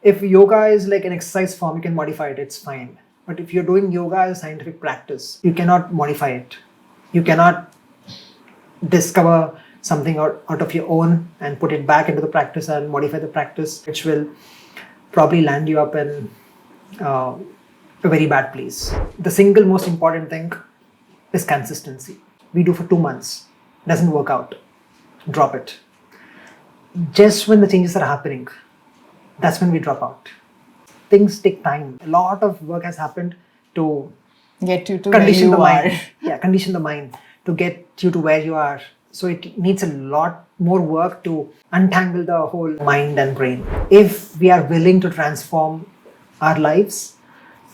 If yoga is like an exercise form, you can modify it, it's fine. But if you're doing yoga as a scientific practice, you cannot modify it. You cannot discover something out of your own and put it back into the practice and modify the practice, which will probably land you up in a very bad place. The single most important thing is consistency. We do for 2 months, doesn't work out, drop it. Just when the changes are happening, that's when we drop out. Things take time. A lot of work has happened to get you to condition where the you mind. are. Yeah, condition the mind to get you to where you are. So it needs a lot more work to untangle the whole mind and brain. If we are willing to transform our lives,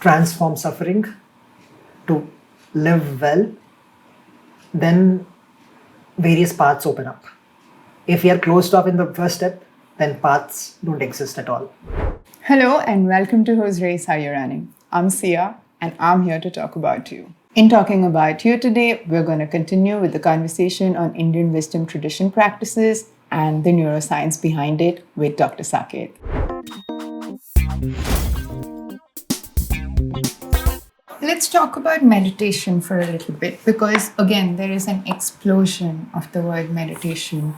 transform suffering, to live well, then various paths open up. If we are closed off in the first step, then paths don't exist at all. Hello and welcome to Whose Race Are You Running? I'm Sia and I'm here to talk about you. In talking about you today, we're going to continue with the conversation on Indian wisdom tradition practices and the neuroscience behind it with Dr. Saketh. Let's talk about meditation for a little bit because, again, there is an explosion of the word meditation.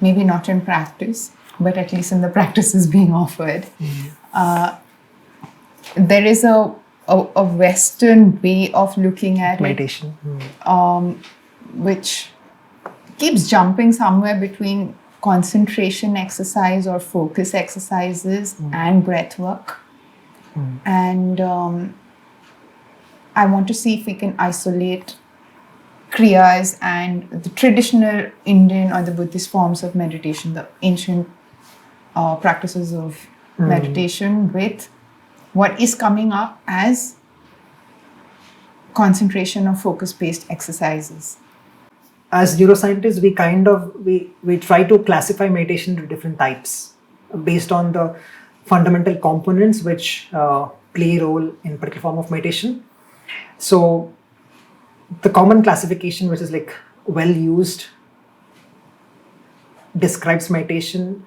Maybe not in practice, but at least in the practices being offered. There is a Western way of looking at meditation, which keeps jumping somewhere between concentration exercise or focus exercises and breath work. And I want to see if we can isolate kriyas and the traditional Indian or the Buddhist forms of meditation, the ancient practices of meditation, with what is coming up as concentration or focus-based exercises. As neuroscientists, we try to classify meditation into different types based on the fundamental components which play a role in particular form of meditation. So the common classification, which is like well used, describes meditation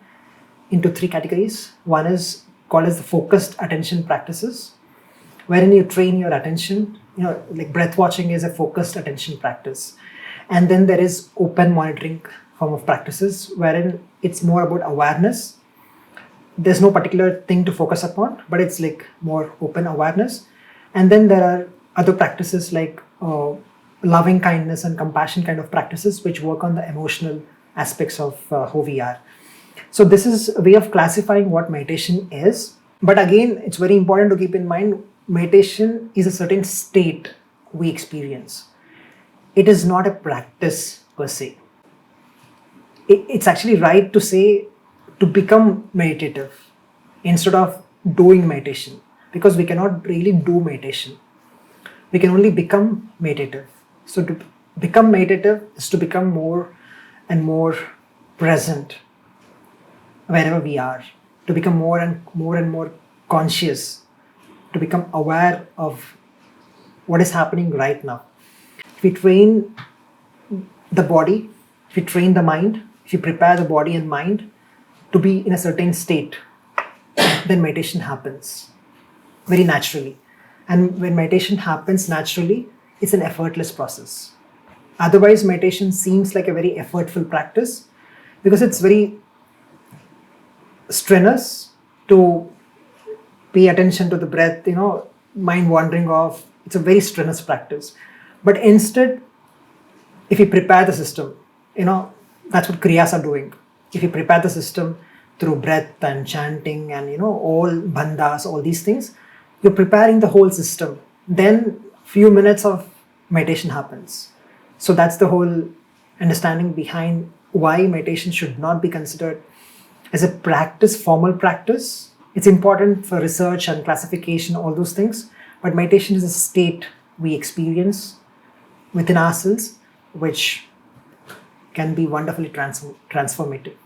into 3 categories. One is called as the focused attention practices, wherein you train your attention. Like breath watching is a focused attention practice. And then there is open monitoring form of practices, wherein it's more about awareness. There's no particular thing to focus upon, but it's like more open awareness. And then there are other practices like loving kindness and compassion kind of practices, which work on the emotional aspects of who we are. So this is a way of classifying what meditation is. But again, it's very important to keep in mind, meditation is a certain state we experience. It is not a practice per se. It's actually right to say to become meditative instead of doing meditation, because we cannot really do meditation. We can only become meditative. So to become meditative is to become more and more present wherever we are, to become more and more conscious, to become aware of what is happening right now. If we train the body, if we train the mind, if you prepare the body and mind to be in a certain state, then meditation happens very naturally. And when meditation happens naturally, it's an effortless process. Otherwise, meditation seems like a very effortful practice because it's very strenuous to pay attention to the breath, mind wandering off. It's a very strenuous practice. But instead, if you prepare the system, that's what kriyas are doing. If you prepare the system through breath and chanting and, all bandhas, all these things, you're preparing the whole system. Then few minutes of meditation happens. So that's the whole understanding behind why meditation should not be considered as a practice, formal practice. It's important for research and classification, all those things. But meditation is a state we experience within ourselves, which can be wonderfully transformative.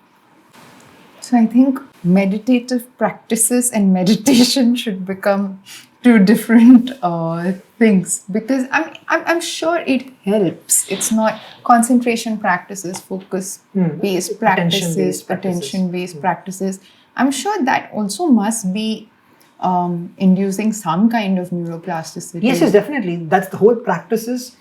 So I think meditative practices and meditation should become 2 different things, because I'm sure it helps. It's not concentration practices, focus-based practices, attention-based practices. I'm sure that also must be inducing some kind of neuroplasticity. Yes, definitely. That's the whole practice is,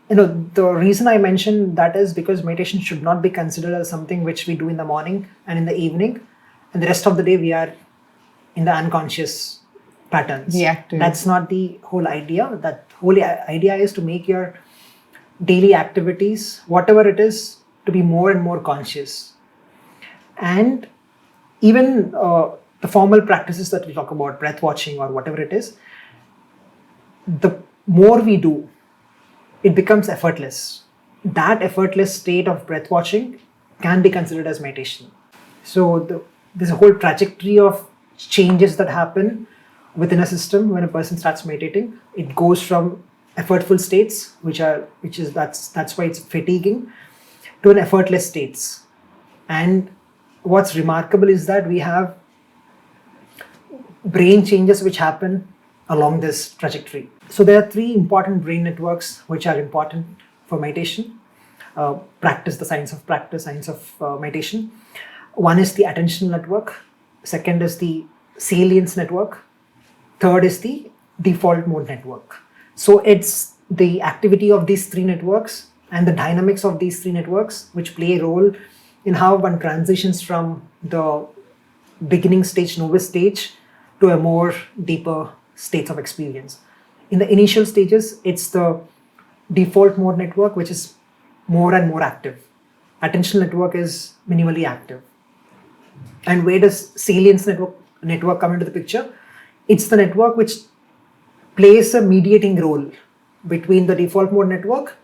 the reason I mentioned that is because meditation should not be considered as something which we do in the morning and in the evening, and the rest of the day we are in the unconscious patterns. Reactive. That's not the whole idea. That whole idea is to make your daily activities, whatever it is, to be more and more conscious. And even the formal practices that we talk about, breath watching or whatever it is, the more we do, it becomes effortless. That effortless state of breath watching can be considered as meditation. So there's a whole trajectory of changes that happen within a system when a person starts meditating. It goes from effortful states, that's why it's fatiguing, to an effortless states. And what's remarkable is that we have brain changes which happen along this trajectory. So there are 3 important brain networks which are important for meditation. Practice, the science of practice, science of meditation. One is the attentional network. Second is the salience network. Third is the default mode network. So it's the activity of these 3 networks and the dynamics of these 3 networks which play a role in how one transitions from the beginning stage, novice stage, to a more deeper states of experience. In the initial stages, it's the default mode network which is more and more active. Attentional network is minimally active. And where does salience network come into the picture? It's the network which plays a mediating role between the default mode network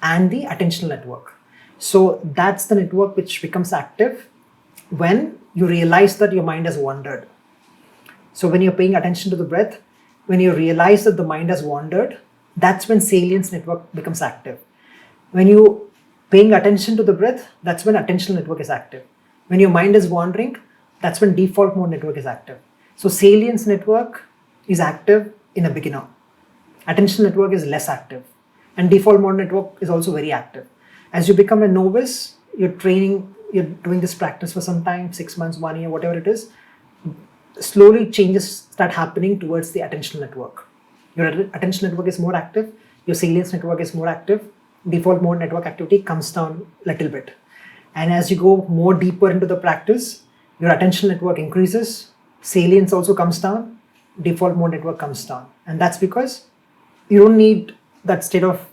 and the attentional network. So that's the network which becomes active when you realize that your mind has wandered. So when you're paying attention to the breath, when you realize that the mind has wandered, that's when salience network becomes active. When you're paying attention to the breath, that's when attentional network is active. When your mind is wandering, that's when default mode network is active. So salience network is active in a beginner. Attentional network is less active. And default mode network is also very active. As you become a novice, you're doing this practice for some time, 6 months, 1 year, whatever it is, slowly changes start happening towards the attentional network. Your attention network is more active, your salience network is more active, default mode network activity comes down a little bit. And as you go more deeper into the practice, your attention network increases, salience also comes down, default mode network comes down. And that's because you don't need that state of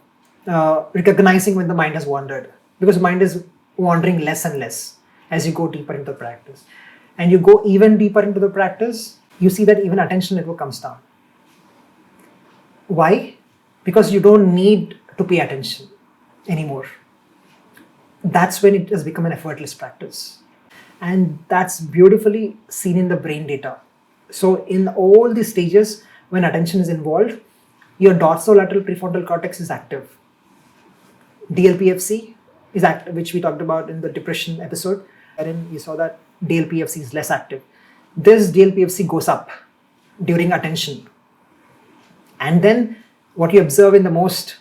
recognizing when the mind has wandered, because mind is wandering less and less as you go deeper into the practice. And you go even deeper into the practice, you see that even attention network comes down. Why? Because you don't need to pay attention anymore. That's when it has become an effortless practice. And that's beautifully seen in the brain data. So in all these stages, when attention is involved, your dorsolateral prefrontal cortex is active. DLPFC is active, which we talked about in the depression episode, wherein you saw that DLPFC is less active. This DLPFC goes up during attention. And then what you observe in the most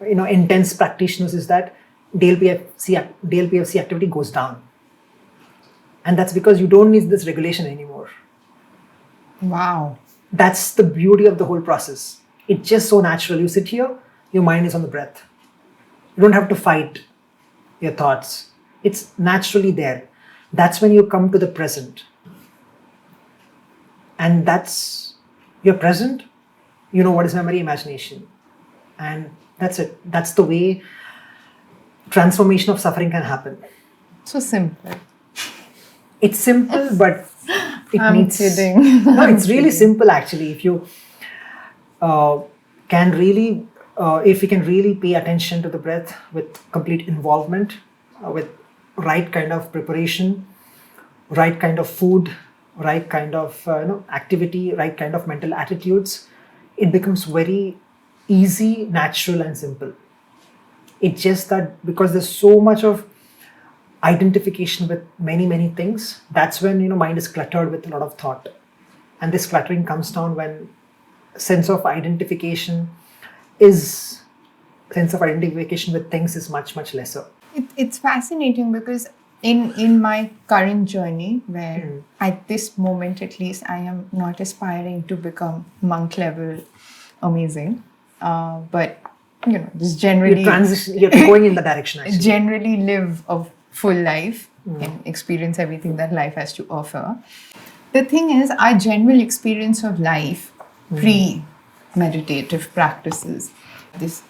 intense practitioners is that DLPFC activity goes down. And that's because you don't need this regulation anymore. Wow. That's the beauty of the whole process. It's just so natural. You sit here, your mind is on the breath. You don't have to fight your thoughts. It's naturally there. That's when you come to the present. And you're present, you know what is memory, imagination. And that's it. That's the way transformation of suffering can happen. So simple. It's simple, but I'm kidding. No, it's really simple actually. If you if you can really pay attention to the breath with complete involvement, with right kind of preparation, right kind of food, right kind of activity, right kind of mental attitudes, it becomes very easy, natural, and simple. It's just that because there's so much of identification with many things, that's when mind is cluttered with a lot of thought, and this cluttering comes down when sense of identification with things is much lesser. It's fascinating because in my current journey, where at this moment at least I am not aspiring to become monk level amazing, but just generally You're going in the direction actually. generally live a full life and experience everything that life has to offer. The thing is, our general experience of life pre-meditative practices, this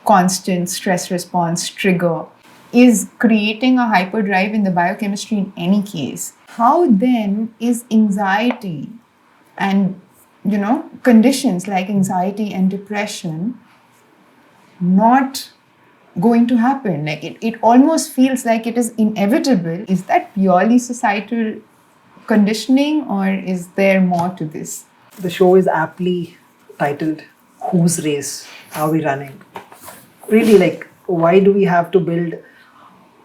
constant stress response trigger, is creating a hyperdrive in the biochemistry in any case. How then is anxiety and conditions like anxiety and depression not going to happen? Like it almost feels like it is inevitable. Is that purely societal conditioning, or is there more to this? The show is aptly titled Whose Race Are We Running? Really, like, why do we have to build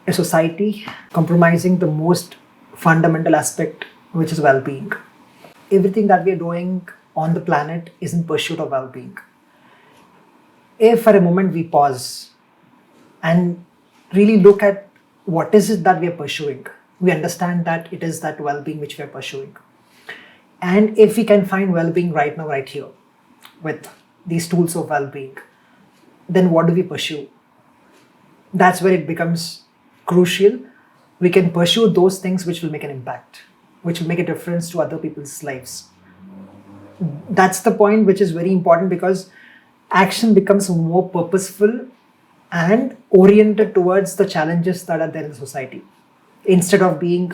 a society compromising the most fundamental aspect, which is well-being? Everything that we are doing on the planet is in pursuit of well-being. If for a moment we pause and really look at what is it that we are pursuing, we understand that it is that well-being which we are pursuing. And if we can find well-being right now, right here, with these tools of well-being, then what do we pursue? That's where it becomes crucial. We can pursue those things which will make an impact, which will make a difference to other people's lives. That's the point which is very important, because action becomes more purposeful and oriented towards the challenges that are there in the society, instead of being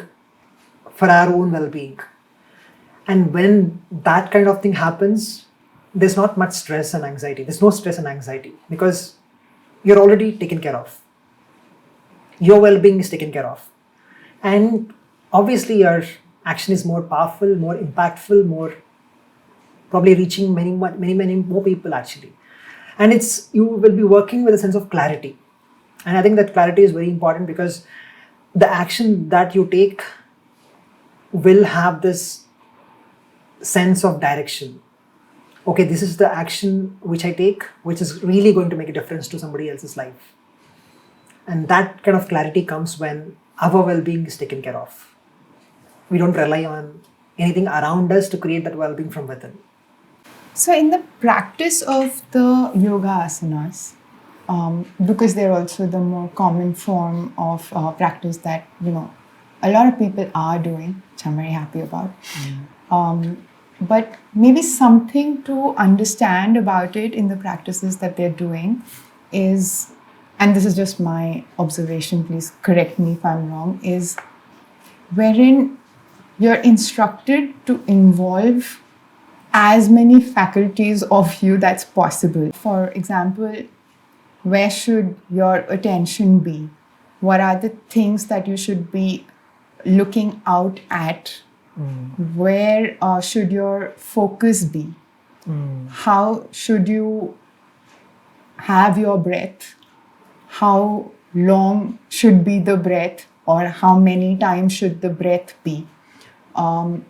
for our own well-being. And when that kind of thing happens, there's not much stress and anxiety. There's no stress and anxiety because you're already taken care of. Your well-being is taken care of. And obviously your action is more powerful, more impactful, more probably reaching many more people actually. And you will be working with a sense of clarity. And I think that clarity is very important, because the action that you take will have this sense of direction. Okay, this is the action which I take, which is really going to make a difference to somebody else's life. And that kind of clarity comes when our well-being is taken care of. We don't rely on anything around us to create that well-being from within. So in the practice of the yoga asanas, because they're also the more common form of practice that a lot of people are doing, which I'm very happy about. But maybe something to understand about it in the practices that they're doing is, and this is just my observation, please correct me if I'm wrong, is wherein you're instructed to involve as many faculties of you that's possible. For example, where should your attention be? What are the things that you should be looking out at? Where should your focus be? How should you have your breath? How long should be the breath, or how many times should the breath be? How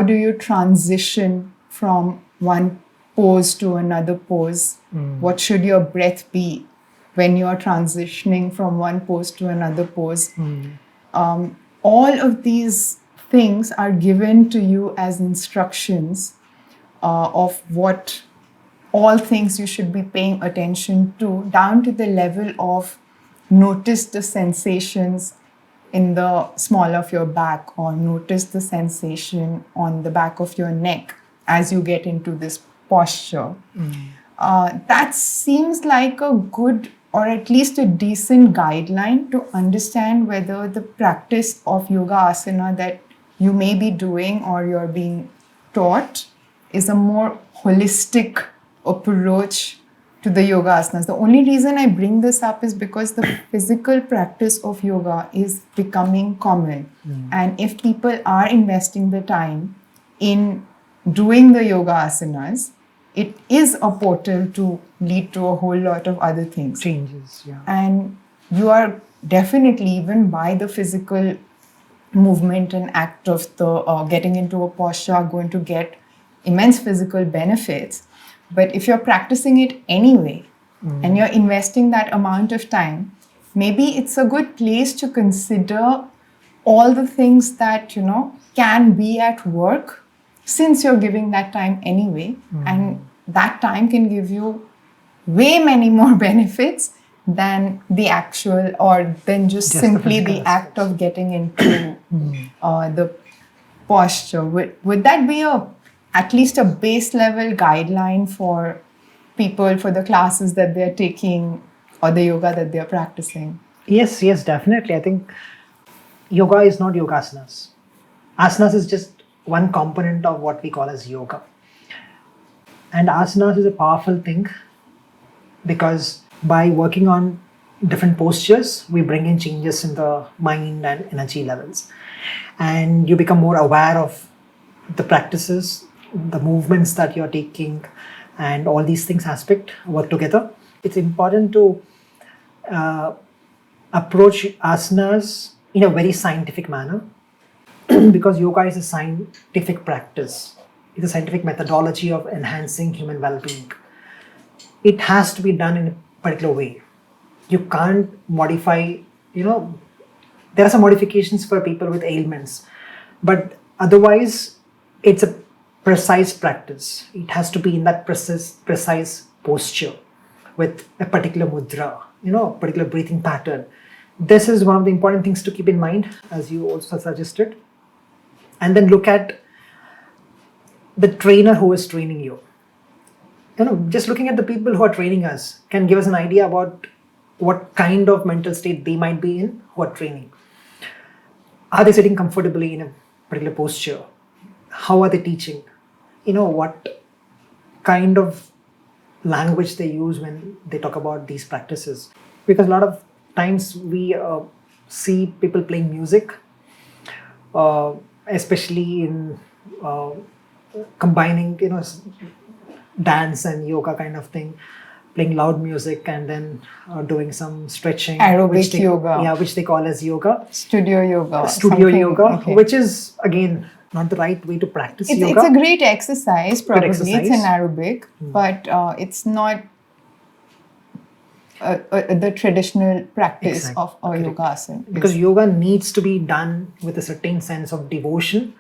do you transition from one pose to another pose? What should your breath be when you're transitioning from one pose to another pose? All of these things are given to you as instructions of what all things you should be paying attention to, down to the level of notice the sensations in the small of your back, or notice the sensation on the back of your neck as you get into this posture. That seems like a good, or at least a decent guideline to understand whether the practice of yoga asana that you may be doing or you're being taught is a more holistic approach to the yoga asanas. The only reason I bring this up is because the physical practice of yoga is becoming common. And if people are investing the time in doing the yoga asanas, it is a portal to lead to a whole lot of other things. Changes, yeah. And you are definitely, even by the physical movement and act of the getting into a posture, are going to get immense physical benefits. But if you're practicing it anyway, and you're investing that amount of time, maybe it's a good place to consider all the things that, can be at work, since you're giving that time anyway. And that time can give you way many more benefits than the actual, or than just the simply physical the act of getting into the posture. Would that be at least a base level guideline for people, for the classes that they're taking or the yoga that they're practicing? Yes, definitely. I think yoga is not yogasanas. Asanas is just one component of what we call as yoga. And asanas is a powerful thing because by working on different postures, we bring in changes in the mind and energy levels. And you become more aware of the practices, the movements that you're taking, and all these things work together. It's important to approach asanas in a very scientific manner because yoga is a scientific practice. It's a scientific methodology of enhancing human well-being. It has to be done in a particular way. You can't modify, there are some modifications for people with ailments, but otherwise it's a precise practice. It has to be in that precise posture with a particular mudra, particular breathing pattern. This is one of the important things to keep in mind, as you also suggested. And then look at the trainer who is training you. Just looking at the people who are training us can give us an idea about what kind of mental state they might be in who are training. Are they sitting comfortably in a particular posture? How are they teaching? What kind of language they use when they talk about these practices. Because a lot of times we see people playing music, especially in combining, dance and yoga kind of thing, playing loud music and then doing some stretching. Aerobic yoga. Yeah, which they call as yoga. Studio yoga. Okay. Which is, again, not the right way to practice yoga. It's a great exercise, probably. It's an aerobic, but it's not the traditional practice of a yoga asana. Because yoga needs to be done with a certain sense of devotion,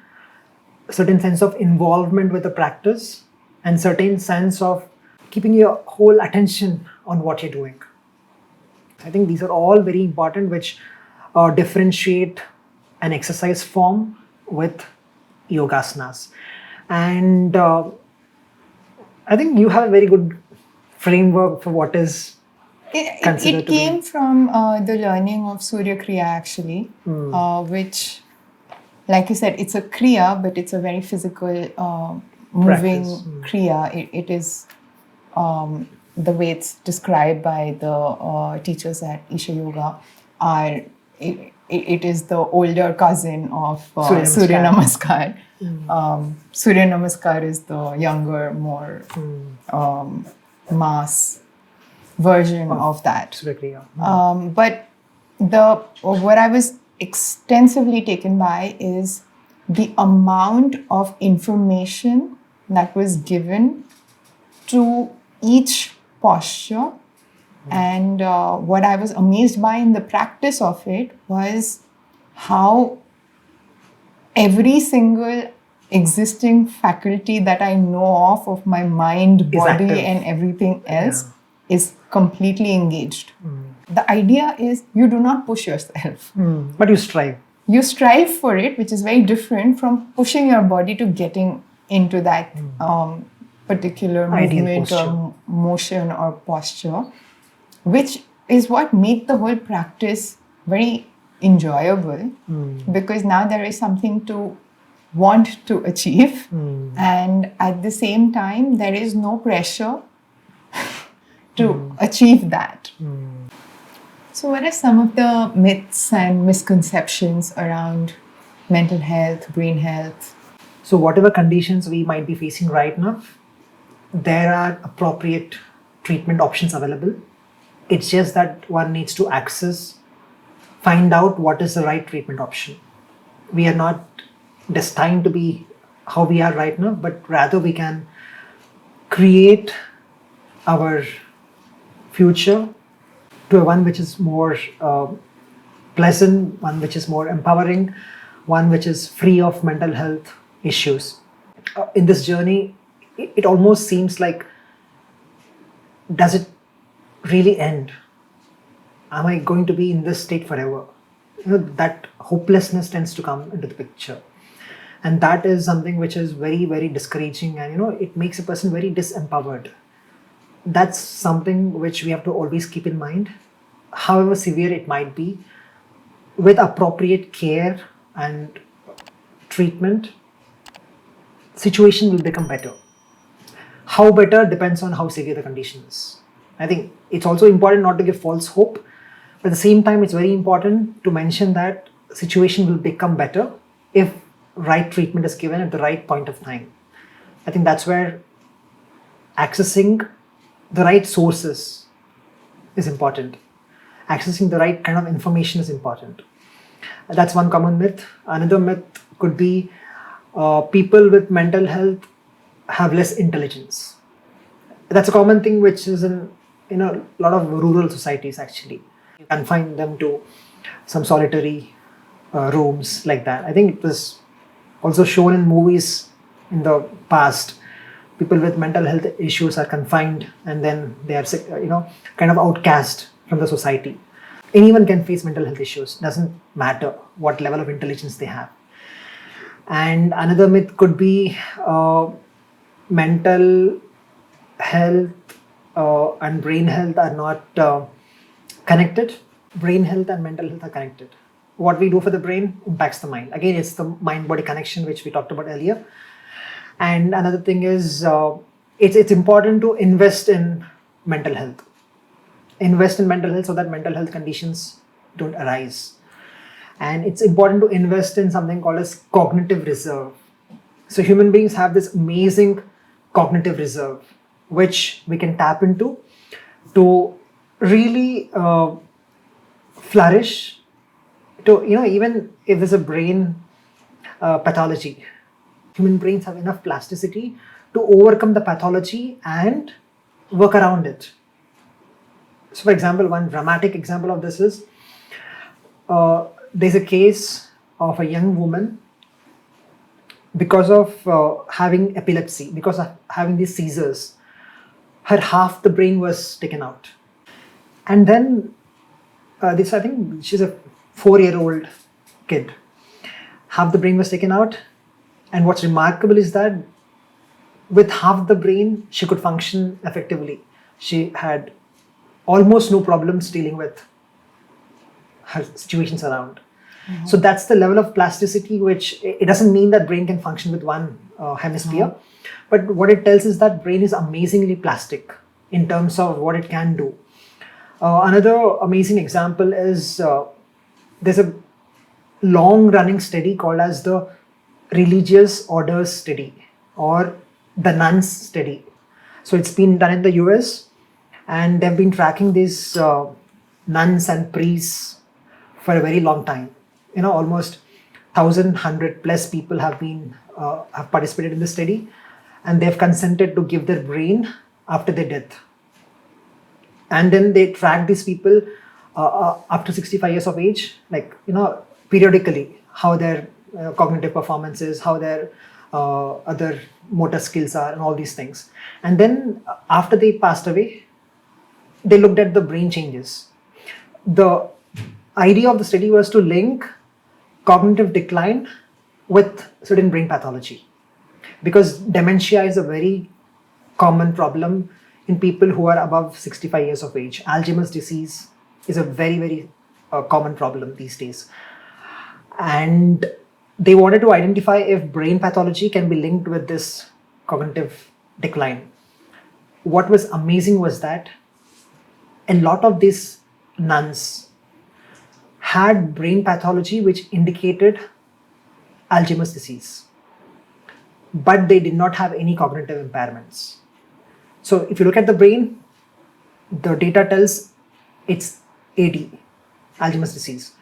a certain sense of involvement with the practice, and certain sense of keeping your whole attention on what you're doing. I think these are all very important, which differentiate an exercise form with yogasanas. And I think you have a very good framework for what is considered it came from the learning of Surya Kriya, actually, which, like you said, it's a Kriya, but it's a very physical, moving Kriya. It is the way it's described by the teachers at Isha Yoga. It is the older cousin of Surya Namaskar. Surya Namaskar is the younger, more mass version of that. Surya. But what I was extensively taken by is the amount of information that was given to each posture. And what I was amazed by in the practice of it was how every single existing faculty that I know of my mind, body, and everything else is completely engaged. The idea is you do not push yourself. But you strive. You strive for it, which is very different from pushing your body to getting into that particular movement or motion or posture, which is what made the whole practice very enjoyable, because now there is something to want to achieve, and at the same time there is no pressure to achieve that. So what are some of the myths and misconceptions around mental health, brain health? So whatever conditions we might be facing right now, there are appropriate treatment options available. It's just that one needs to find out what is the right treatment option. We are not destined to be how we are right now, but rather we can create our future to a one which is more pleasant, one which is more empowering, one which is free of mental health issues. In this journey, it almost seems like, does it really end? Am I going to be in this state forever? That hopelessness tends to come into the picture. And that is something which is very, very discouraging, and it makes a person very disempowered. That's something which we have to always keep in mind, however severe it might be. With appropriate care and treatment, situation will become better. How better depends on how severe the condition is. I think it's also important not to give false hope, but at the same time, it's very important to mention that situation will become better if right treatment is given at the right point of time. I think that's where accessing the right sources is important. Accessing the right kind of information is important. That's one common myth. Another myth could be people with mental health have less intelligence. That's a common thing which is in a lot of rural societies actually. You confine them to some solitary rooms like that. I think it was also shown in movies in the past. People with mental health issues are confined and then they are kind of outcast from the society. Anyone can face mental health issues, doesn't matter what level of intelligence they have. And another myth could be mental health and brain health are not connected. Brain health and mental health are connected. What we do for the brain impacts the mind. Again, it's the mind-body connection which we talked about earlier. And another thing is it's important to invest in mental health. Invest in mental health so that mental health conditions don't arise. And it's important to invest in something called as cognitive reserve. So human beings have this amazing cognitive reserve, which we can tap into to really flourish. To even if there's a brain pathology, human brains have enough plasticity to overcome the pathology and work around it. So, for example, one dramatic example of this is there's a case of a young woman because of having epilepsy, because of having these seizures. Her half the brain was taken out, and then I think she's a 4-year-old kid. Half the brain was taken out, and what's remarkable is that with half the brain, she could function effectively. She had almost no problems dealing with her situations around. Mm-hmm. So that's the level of plasticity, which it doesn't mean that brain can function with one hemisphere, mm-hmm. but what it tells is that brain is amazingly plastic in terms of what it can do. Another amazing example is there's a long-running study called as the religious orders study or the nuns study. So it's been done in the US, and they've been tracking these nuns and priests for a very long time. Almost 1,100 plus people have participated in the study, and they've consented to give their brain after their death. And then they track these people up to 65 years of age, periodically, how their cognitive performance is, how their other motor skills are, and all these things. And then after they passed away, they looked at the brain changes. The idea of the study was to link cognitive decline with certain brain pathology, because dementia is a very common problem in people who are above 65 years of age. Alzheimer's disease is a very, very common problem these days. And they wanted to identify if brain pathology can be linked with this cognitive decline. What was amazing was that a lot of these nuns had brain pathology which indicated Alzheimer's disease, but they did not have any cognitive impairments. So if you look at the brain, the data tells it's AD, Alzheimer's disease,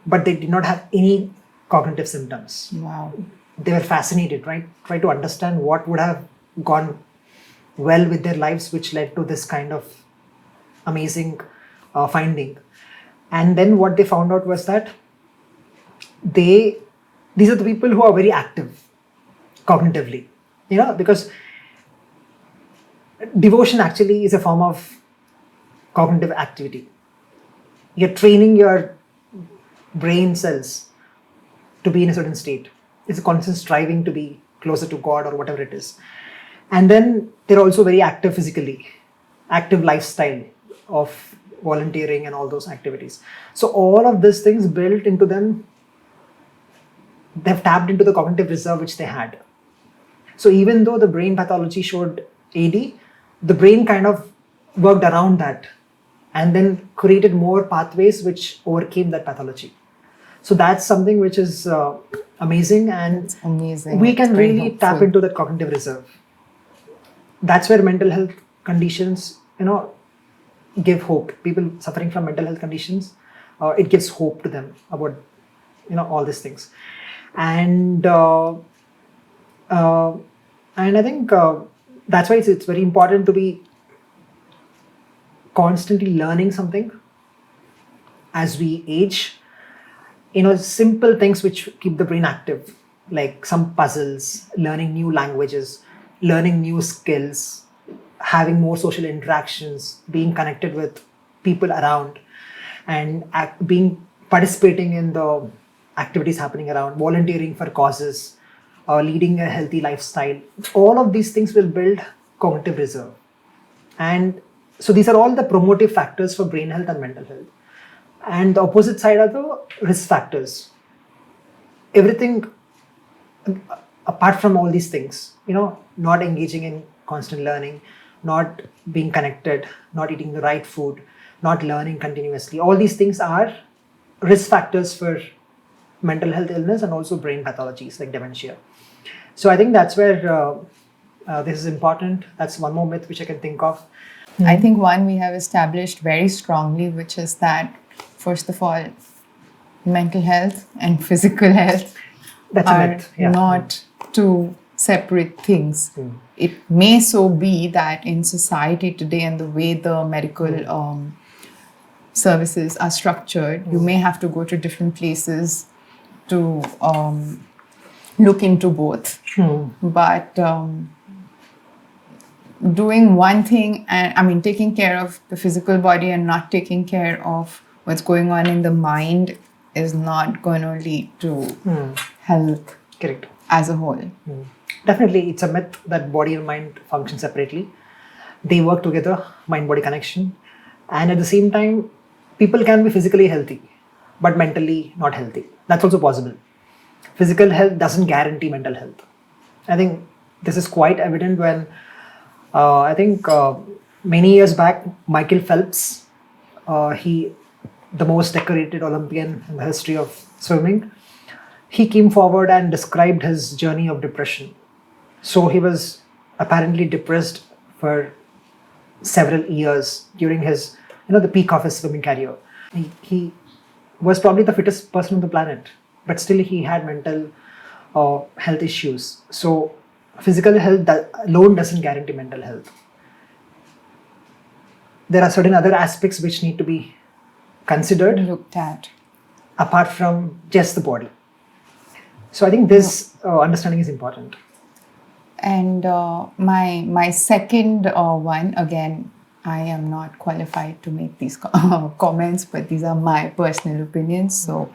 but they did not have any cognitive symptoms. Wow. They were fascinated, right? Try to understand what would have gone well with their lives, which led to this kind of amazing finding. And then what they found out was that these are the people who are very active cognitively, because devotion actually is a form of cognitive activity. You're training your brain cells to be in a certain state. It's a constant striving to be closer to God or whatever it is. And then they're also very active physically, active lifestyle of volunteering and all those activities. So all of these things built into them, they've tapped into the cognitive reserve which they had. So even though the brain pathology showed AD, the brain kind of worked around that and then created more pathways which overcame that pathology. So that's something which is amazing, and It's amazing. we It's can very really tap helpful. into that cognitive reserve. That's where mental health conditions, give hope. People suffering from mental health conditions, it gives hope to them about, all these things. And I think that's why it's very important to be constantly learning something as we age. Simple things which keep the brain active, like some puzzles, learning new languages, learning new skills, having more social interactions, being connected with people around, and participating in the activities happening around, volunteering for causes, leading a healthy lifestyle. All of these things will build cognitive reserve. And so these are all the promotive factors for brain health and mental health. And the opposite side are the risk factors. Everything apart from all these things, not engaging in constant learning, not being connected, not eating the right food, not learning continuously. All these things are risk factors for mental health illness and also brain pathologies like dementia. So I think that's where this is important. That's one more myth which I can think of. I think one we have established very strongly, which is that, first of all, mental health and physical health That's a are myth. Yeah. not two separate things. It may so be that in society today and the way the medical services are structured, you may have to go to different places to look into both. But doing one thing, and taking care of the physical body and not taking care of what's going on in the mind is not going to lead to health Correct. as a whole. Definitely, it's a myth that body and mind function separately. They work together, mind-body connection. And at the same time, people can be physically healthy, but mentally not healthy. That's also possible. Physical health doesn't guarantee mental health. I think this is quite evident when, many years back, Michael Phelps, the most decorated Olympian in the history of swimming, he came forward and described his journey of depression. So he was apparently depressed for several years during his, the peak of his swimming career. He was probably the fittest person on the planet, but still he had mental health issues. So physical health alone doesn't guarantee mental health. There are certain other aspects which need to be considered Looked at. apart from just the body. So I think this understanding is important. And my second one, again, I am not qualified to make these comments, but these are my personal opinions. So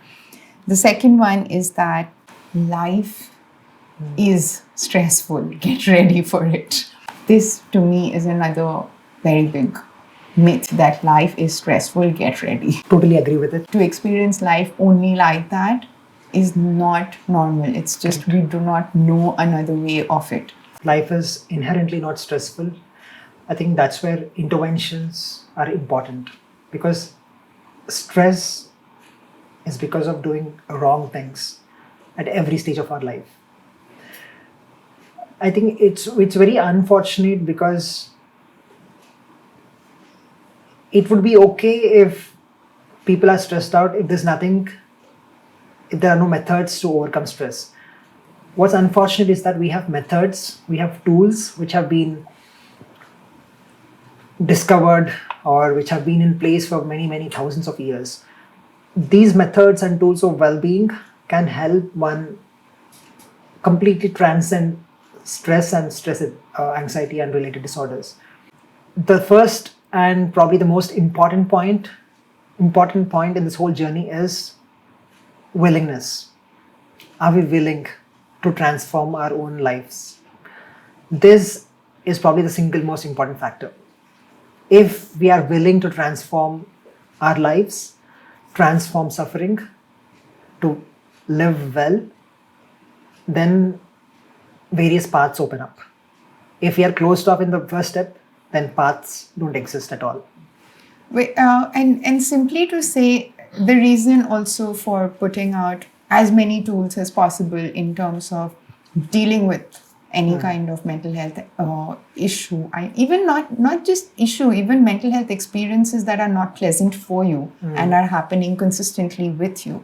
the second one is that life is stressful. Get ready for it. This to me is another very big myth, that life is stressful. Get ready. Totally agree with it. To experience life only like that is not normal. It's just we do not know another way of it. Life is inherently not stressful. I think that's where interventions are important, because stress is because of doing wrong things at every stage of our life. I think it's very unfortunate, because it would be okay if people are stressed out if there are no methods to overcome stress. What's unfortunate is that we have methods, we have tools which have been discovered or which have been in place for many, many thousands of years. These methods and tools of well-being can help one completely transcend stress and anxiety and related disorders. The first and probably the most important point in this whole journey is willingness. Are we willing to transform our own lives? This is probably the single most important factor. If we are willing to transform our lives, transform suffering, to live well, then various paths open up. If we are closed off in the first step, then paths don't exist at all. And simply to say, the reason also for putting out as many tools as possible in terms of dealing with any kind of mental health issue, even not just issue, even mental health experiences that are not pleasant for you and are happening consistently with you.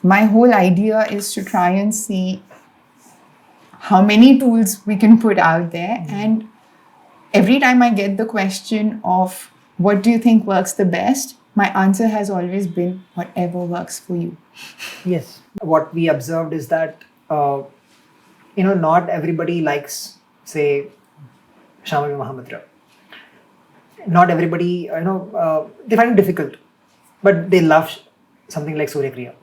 My whole idea is to try and see how many tools we can put out there. And every time I get the question of what do you think works the best, my answer has always been whatever works for you. Yes. What we observed is that not everybody likes, say, Shamami Mahamudra. Not everybody, they find it difficult, but they love something like Surya Kriya.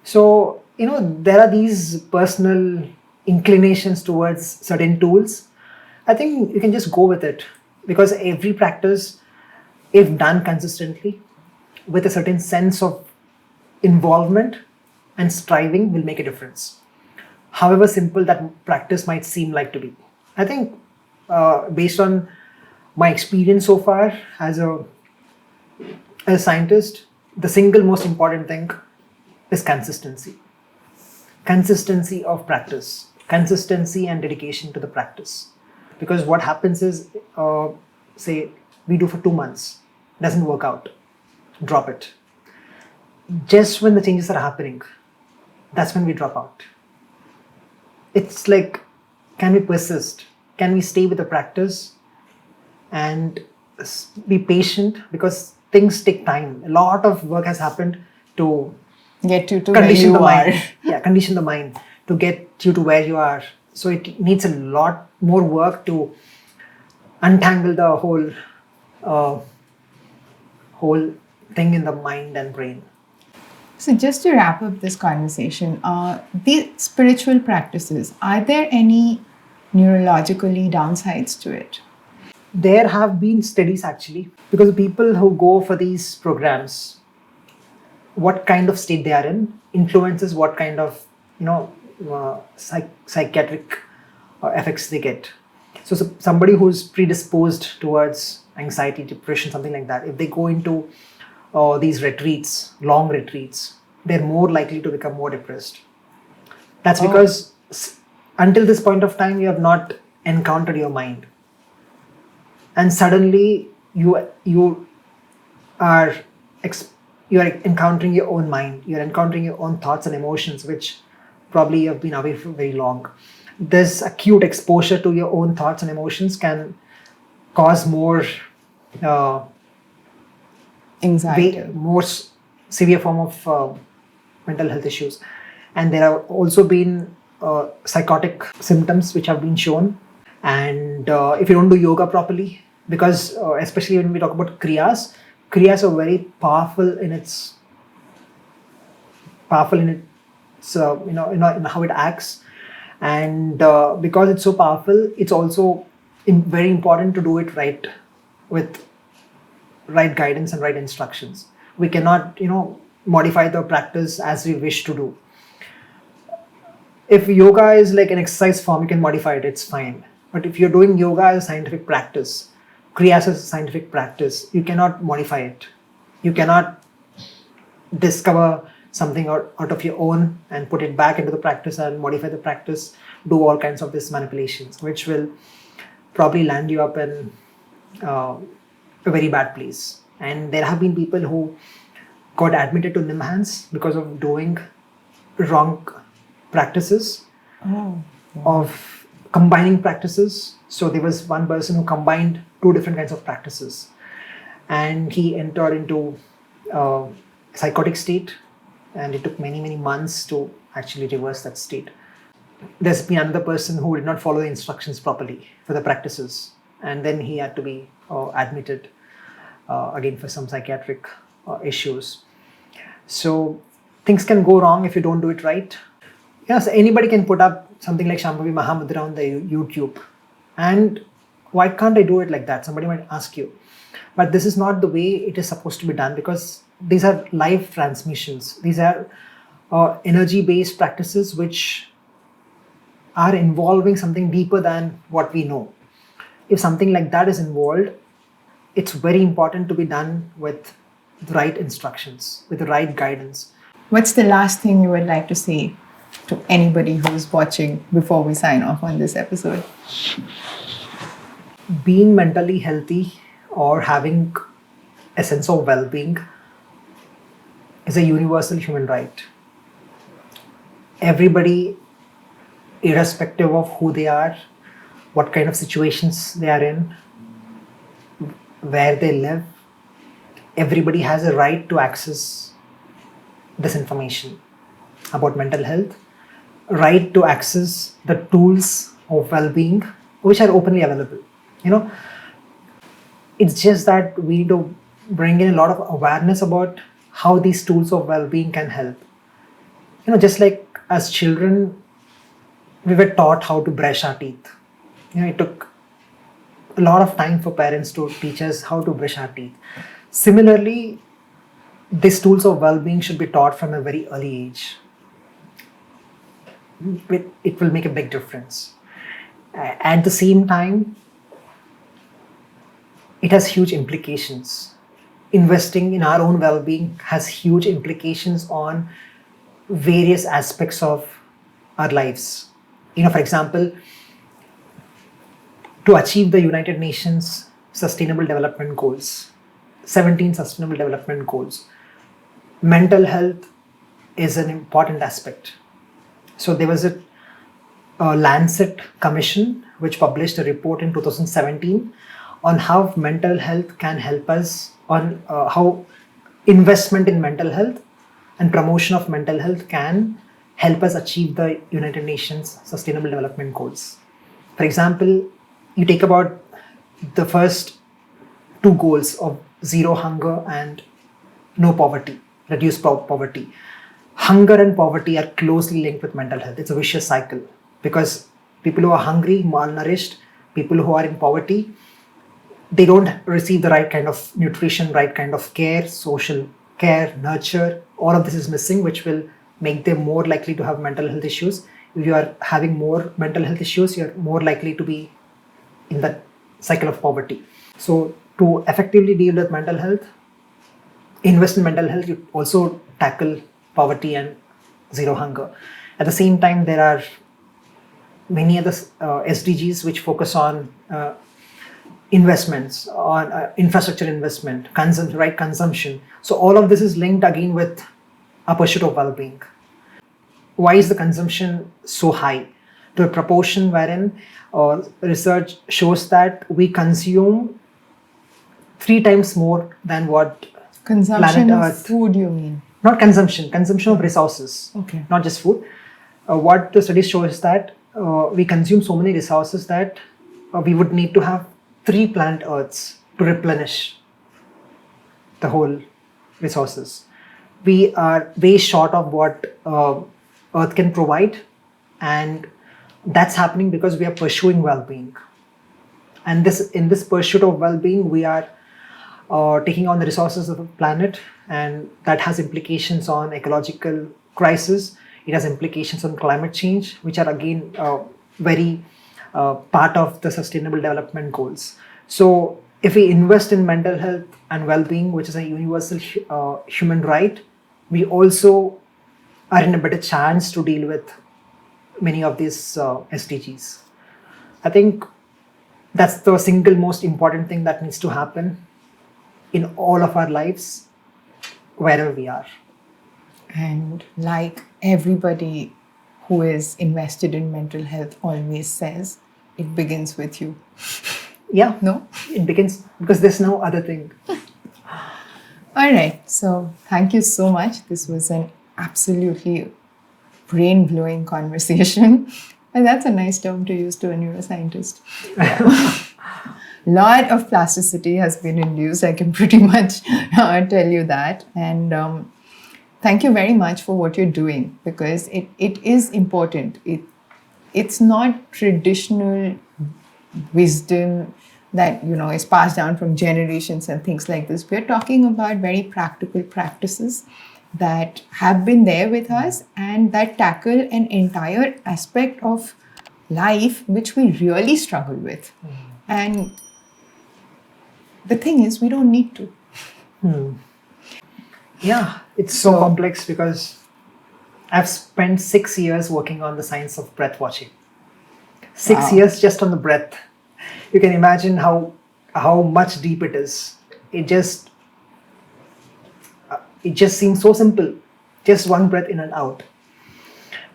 So, there are these personal inclinations towards certain tools. I think you can just go with it, because every practice, if done consistently with a certain sense of involvement and striving, will make a difference. However simple that practice might seem like to be. I think based on my experience so far as a scientist, the single most important thing is consistency. Consistency of practice, consistency and dedication to the practice. Because what happens is, say, we do for 2 months, doesn't work out, drop it. Just when the changes are happening, that's when we drop out. It's like, can we persist? Can we stay with the practice and be patient? Because things take time. A lot of work has happened to get you to condition where you the are. mind. Yeah, condition the mind to get you to where you are. So it needs a lot more work to untangle the whole thing in the mind and brain. So just to wrap up this conversation, the spiritual practices, are there any neurologically downsides to it? There have been studies actually, because the people who go for these programs, what kind of state they are in influences what kind of psychiatric effects they get. So somebody who's predisposed towards anxiety, depression, something like that, if they go into these retreats, long retreats, they're more likely to become more depressed. That's because until this point of time, you have not encountered your mind. And suddenly you are encountering your own mind. You're encountering your own thoughts and emotions, which probably you have been away for very long. This acute exposure to your own thoughts and emotions can cause more Anxiety. more severe form of mental health issues. And there have also been psychotic symptoms which have been shown. And if you don't do yoga properly, because especially when we talk about kriyas are very powerful in its in how it acts. And because it's so powerful, it's also very important to do it right, with right guidance and right instructions. We cannot modify the practice as we wish to do. If yoga is like an exercise form, you can modify it, it's fine. But if you're doing yoga as a scientific practice, kriyas as a scientific practice, you cannot modify it. You cannot discover something out of your own and put it back into the practice and modify the practice, do all kinds of these manipulations, which will probably land you up in a very bad place. And there have been people who got admitted to NIMHANS because of doing wrong practices of combining practices. So there was one person who combined two different kinds of practices, and he entered into psychotic state, and it took many months to actually reverse that state. There's been another person who did not follow the instructions properly for the practices, and then he had to be admitted again for some psychiatric issues. So things can go wrong if you don't do it right. Yes, anybody can put up something like Shambhavi Mahamudra on the YouTube, and why can't I do it like that? Somebody might ask you. But this is not the way it is supposed to be done, because these are live transmissions. These are energy-based practices which are involving something deeper than what we know. If something like that is involved, it's very important to be done with the right instructions, with the right guidance. What's the last thing you would like to say to anybody who's watching before we sign off on this episode? Being mentally healthy or having a sense of well-being is a universal human right. Everybody, irrespective of who they are, what kind of situations they are in, where they live, everybody has a right to access this information about mental health, right to access the tools of well-being which are openly available. It's just that we need to bring in a lot of awareness about how these tools of well-being can help. Just like as children, we were taught how to brush our teeth. It took a lot of time for parents to teach us how to brush our teeth. Similarly, these tools of well-being should be taught from a very early age. It will make a big difference. At the same time, it has huge implications. Investing in our own well-being has huge implications on various aspects of our lives. For example, to achieve the United Nations Sustainable Development Goals, 17 Sustainable Development Goals, mental health is an important aspect. So there was a Lancet Commission which published a report in 2017 on how mental health can help us, on how investment in mental health and promotion of mental health can help us achieve the United Nations Sustainable Development Goals. For example, you take about the first two goals of zero hunger and no poverty, reduce poverty. Hunger and poverty are closely linked with mental health. It's a vicious cycle, because people who are hungry, malnourished, people who are in poverty, they don't receive the right kind of nutrition, right kind of care, social care, nurture. All of this is missing, which will make them more likely to have mental health issues. If you are having more mental health issues, you're more likely to be in that cycle of poverty. So to effectively deal with mental health, invest in mental health, you also tackle poverty and zero hunger. At the same time, there are many other SDGs which focus on investments, on infrastructure investment, right consumption. So all of this is linked again with a pursuit of well-being. Why is the consumption so high? To a proportion wherein research shows that we consume 3 times more than what Consumption planet of Earth. food, you mean? Not consumption of resources. Okay. Not just food. What the studies show is that we consume so many resources that we would need to have 3 planet Earths to replenish the whole resources. We are way short of what Earth can provide, and that's happening because we are pursuing well-being. And in this pursuit of well-being, we are taking on the resources of the planet, and that has implications on ecological crisis. It has implications on climate change, which are again very part of the Sustainable Development Goals. So if we invest in mental health and well-being, which is a universal human right, we also are in a better chance to deal with many of these SDGs. I think that's the single most important thing that needs to happen in all of our lives, wherever we are. And like everybody who is invested in mental health always says, it begins with you. Yeah, No? it begins because there's no other thing. All right. So thank you so much. This was an absolutely brain-blowing conversation. And that's a nice term to use to a neuroscientist. Lot of plasticity has been induced. I can pretty much tell you that. And thank you very much for what you're doing, because it is important. It's not traditional wisdom that is passed down from generations and things like this. We're talking about very practical practices that have been there with us and that tackle an entire aspect of life which we really struggle with. And the thing is, we don't need to. Yeah, it's so complex because I've spent 6 years working on the science of breath watching. 6 years just on the breath. You can imagine how much deep it is. It just seems so simple. Just one breath in and out.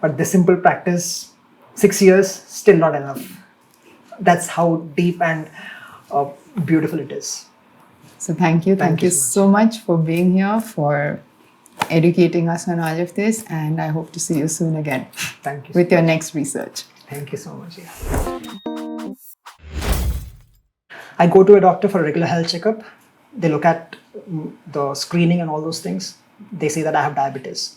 But this simple practice, 6 years, still not enough. That's how deep and beautiful it is. So thank you. Thank you so much for being here, for educating us on all of this. And I hope to see you soon again. Thank you. With your next research. Thank you so much. Yeah. I go to a doctor for a regular health checkup. They look at the screening and all those things. They say that I have diabetes.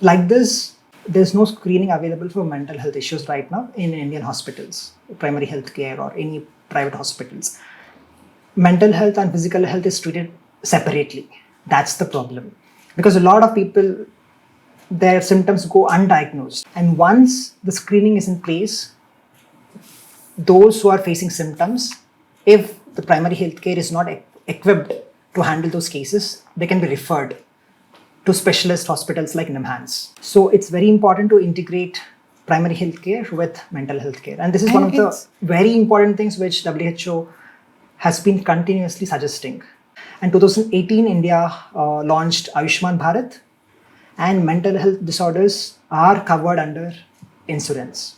Like this, there's no screening available for mental health issues right now in Indian hospitals, primary health care or any private hospitals. Mental health and physical health is treated separately. That's the problem. Because a lot of people, their symptoms go undiagnosed. And once the screening is in place, those who are facing symptoms, if the primary health care is not equipped to handle those cases, they can be referred to specialist hospitals like NIMHANS. So it's very important to integrate primary health care with mental health care. And this is one of the very important things which WHO has been continuously suggesting. And 2018, India launched Ayushman Bharat, and mental health disorders are covered under insurance.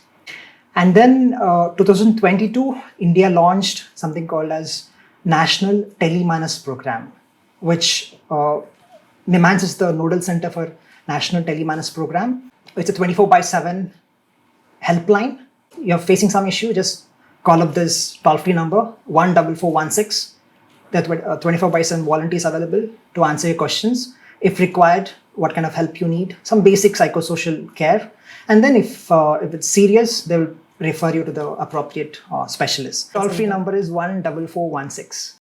And then 2022, India launched something called as National Telemanas Program, which NIMHANS is the nodal center for National Telemanas Program. It's a 24/7 helpline. You're facing some issue, just call up this toll-free number, 14416. There are 24/7 volunteers available to answer your questions. If required, what kind of help you need, some basic psychosocial care. And then if it's serious, they will refer you to the appropriate specialist. Toll-free number is 14416.